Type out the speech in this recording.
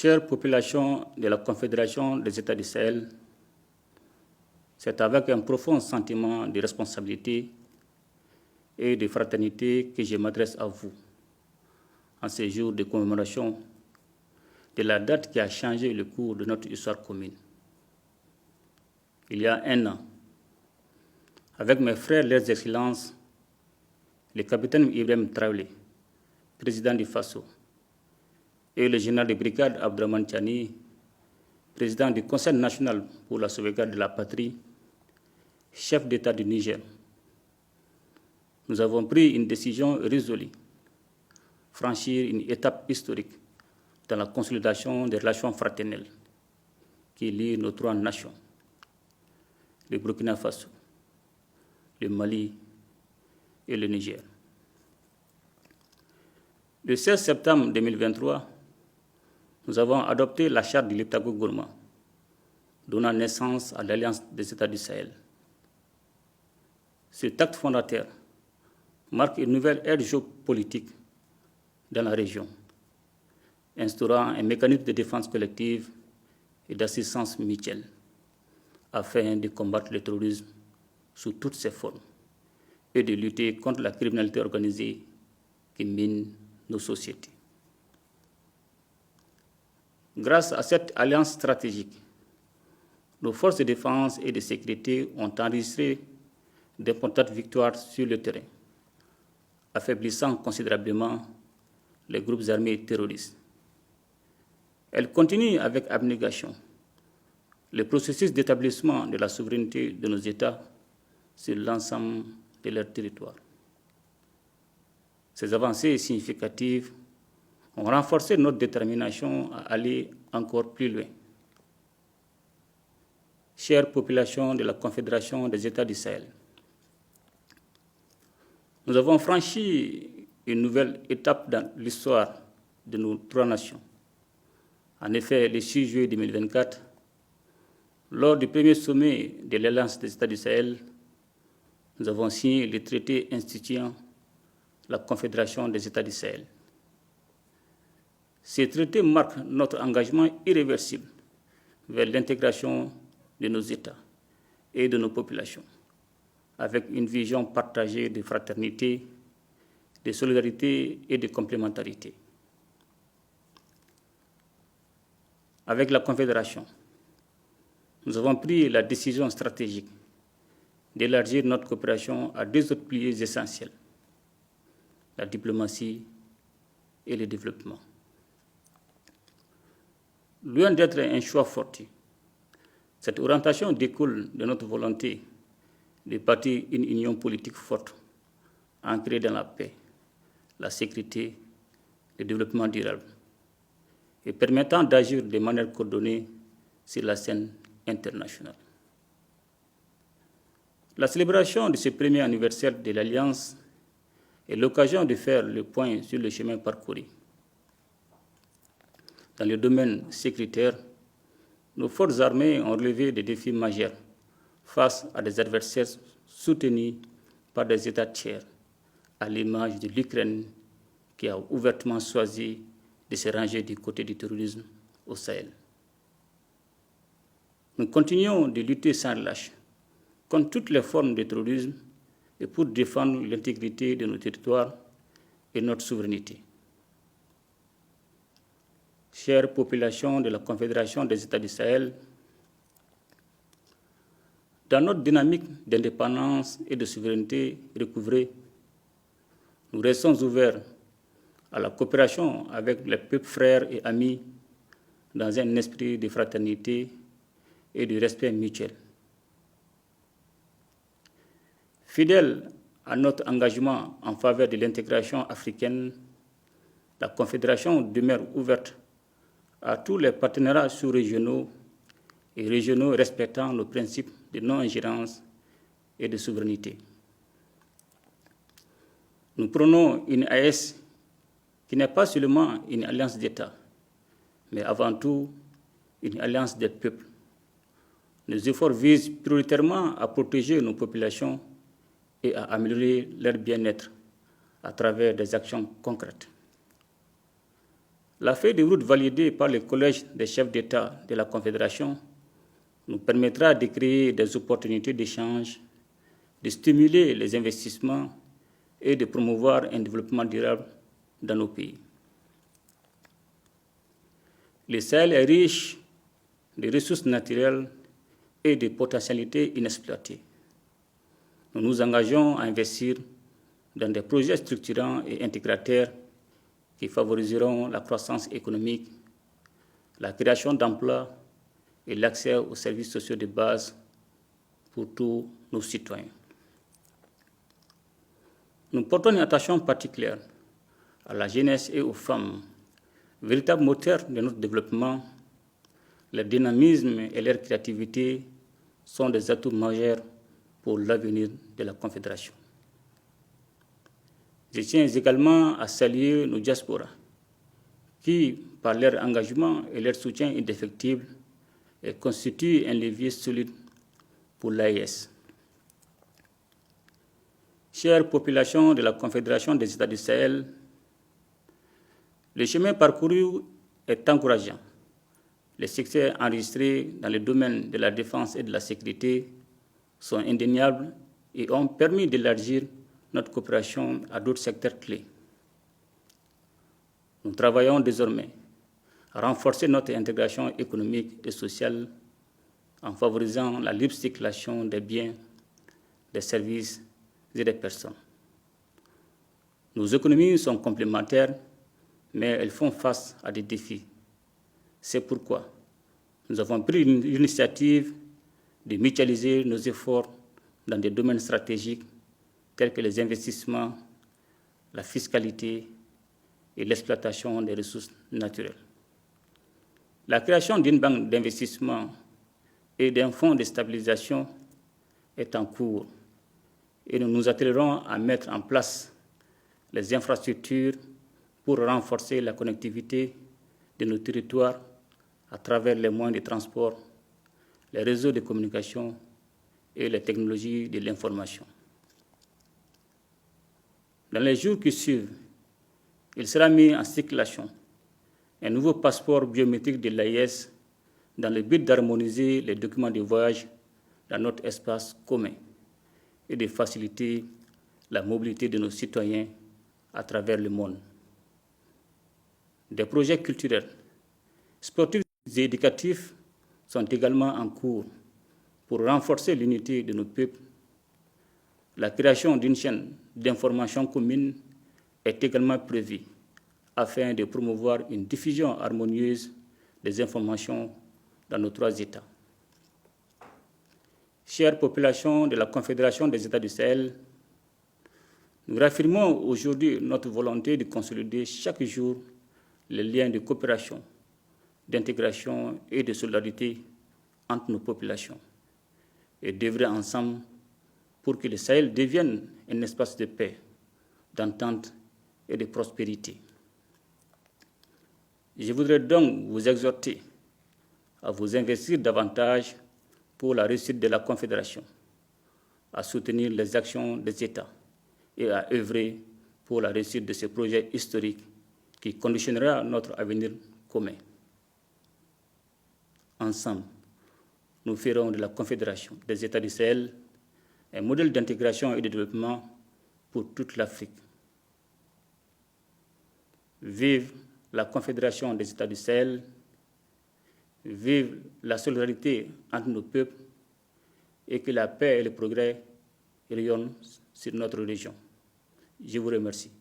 Chère population de la Confédération des États du Sahel, c'est avec un profond sentiment de responsabilité et de fraternité que je m'adresse à vous en ces jours de commémoration de la date qui a changé le cours de notre histoire commune. Il y a un an, avec mes frères, leurs excellences, le capitaine Ibrahim Traoré, président du Faso, et le général de brigade Abdraman Tiani, président du Conseil national pour la sauvegarde de la patrie, chef d'État du Niger, nous avons pris une décision résolue, franchir une étape historique dans la consolidation des relations fraternelles qui lient nos trois nations, le Burkina Faso, le Mali et le Niger. Le 16 septembre 2023, nous avons adopté la charte de l'Itago-Gourma, donnant naissance à l'Alliance des États du Sahel. Cet acte fondateur marque une nouvelle ère géopolitique dans la région, instaurant un mécanisme de défense collective et d'assistance mutuelle afin de combattre le terrorisme sous toutes ses formes et de lutter contre la criminalité organisée qui mine nos sociétés. Grâce à cette alliance stratégique, nos forces de défense et de sécurité ont enregistré d'importantes victoires sur le terrain, affaiblissant considérablement les groupes armés terroristes. Elles continuent avec abnégation le processus d'établissement de la souveraineté de nos États sur l'ensemble de leur territoire. Ces avancées significatives ont renforcé notre détermination à aller encore plus loin. Chère population de la Confédération des États du Sahel, nous avons franchi une nouvelle étape dans l'histoire de nos trois nations. En effet, le 6 juillet 2024, lors du premier sommet de l'Alliance des États du Sahel, nous avons signé le traité instituant la Confédération des États du Sahel. Ce traité marque notre engagement irréversible vers l'intégration de nos États et de nos populations, avec une vision partagée de fraternité, de solidarité et de complémentarité. Avec la Confédération, nous avons pris la décision stratégique d'élargir notre coopération à deux autres piliers essentiels, la diplomatie et le développement. Loin d'être un choix fortuit, cette orientation découle de notre volonté de bâtir une union politique forte, ancrée dans la paix, la sécurité, le développement durable, et permettant d'agir de manière coordonnée sur la scène internationale. La célébration de ce premier anniversaire de l'Alliance est l'occasion de faire le point sur le chemin parcouru. Dans le domaine sécuritaire, nos forces armées ont relevé des défis majeurs face à des adversaires soutenus par des États tiers, à l'image de l'Ukraine qui a ouvertement choisi de se ranger du côté du terrorisme au Sahel. Nous continuons de lutter sans relâche contre toutes les formes de terrorisme et pour défendre l'intégrité de nos territoires et notre souveraineté. Chère population de la Confédération des États du Sahel, dans notre dynamique d'indépendance et de souveraineté recouvrée, nous restons ouverts à la coopération avec les peuples frères et amis dans un esprit de fraternité et de respect mutuel. Fidèle à notre engagement en faveur de l'intégration africaine, la Confédération demeure ouverte à tous les partenariats sous-régionaux et régionaux respectant nos principes de non-ingérence et de souveraineté. Nous prenons une AES qui n'est pas seulement une alliance d'États, mais avant tout une alliance des peuples. Nos efforts visent prioritairement à protéger nos populations et à améliorer leur bien-être à travers des actions concrètes. La feuille de route validée par le Collège des chefs d'État de la Confédération nous permettra de créer des opportunités d'échange, de stimuler les investissements et de promouvoir un développement durable dans nos pays. Le Sahel est riche de ressources naturelles et de potentialités inexploitées. Nous nous engageons à investir dans des projets structurants et intégrateurs qui favoriseront la croissance économique, la création d'emplois et l'accès aux services sociaux de base pour tous nos citoyens. Nous portons une attention particulière à la jeunesse et aux femmes, véritables moteurs de notre développement. Leur dynamisme et leur créativité sont des atouts majeurs pour l'avenir de la Confédération. Je tiens également à saluer nos diasporas qui, par leur engagement et leur soutien indéfectible, constituent un levier solide pour l'AES. Chère population de la Confédération des États du Sahel, le chemin parcouru est encourageant. Les succès enregistrés dans le domaine de la défense et de la sécurité sont indéniables et ont permis d'élargir notre coopération à d'autres secteurs clés. Nous travaillons désormais à renforcer notre intégration économique et sociale en favorisant la libre circulation des biens, des services et des personnes. Nos économies sont complémentaires, mais elles font face à des défis. C'est pourquoi nous avons pris l'initiative de mutualiser nos efforts dans des domaines stratégiques tels que les investissements, la fiscalité et l'exploitation des ressources naturelles. La création d'une banque d'investissement et d'un fonds de stabilisation est en cours et nous nous attellerons à mettre en place les infrastructures pour renforcer la connectivité de nos territoires à travers les moyens de transport, les réseaux de communication et les technologies de l'information. Dans les jours qui suivent, il sera mis en circulation un nouveau passeport biométrique de l'AES dans le but d'harmoniser les documents de voyage dans notre espace commun et de faciliter la mobilité de nos citoyens à travers le monde. Des projets culturels, sportifs et éducatifs sont également en cours pour renforcer l'unité de nos peuples. La création d'une chaîne d'information commune est également prévue afin de promouvoir une diffusion harmonieuse des informations dans nos trois États. Chère population de la Confédération des États du Sahel, nous réaffirmons aujourd'hui notre volonté de consolider chaque jour les liens de coopération, d'intégration et de solidarité entre nos populations et d'œuvrer ensemble pour que le Sahel devienne un espace de paix, d'entente et de prospérité. Je voudrais donc vous exhorter à vous investir davantage pour la réussite de la Confédération, à soutenir les actions des États et à œuvrer pour la réussite de ce projet historique qui conditionnera notre avenir commun. Ensemble, nous ferons de la Confédération des États du Sahel un modèle d'intégration et de développement pour toute l'Afrique. Vive la Confédération des États du Sahel, vive la solidarité entre nos peuples et que la paix et le progrès rayonnent sur notre région. Je vous remercie.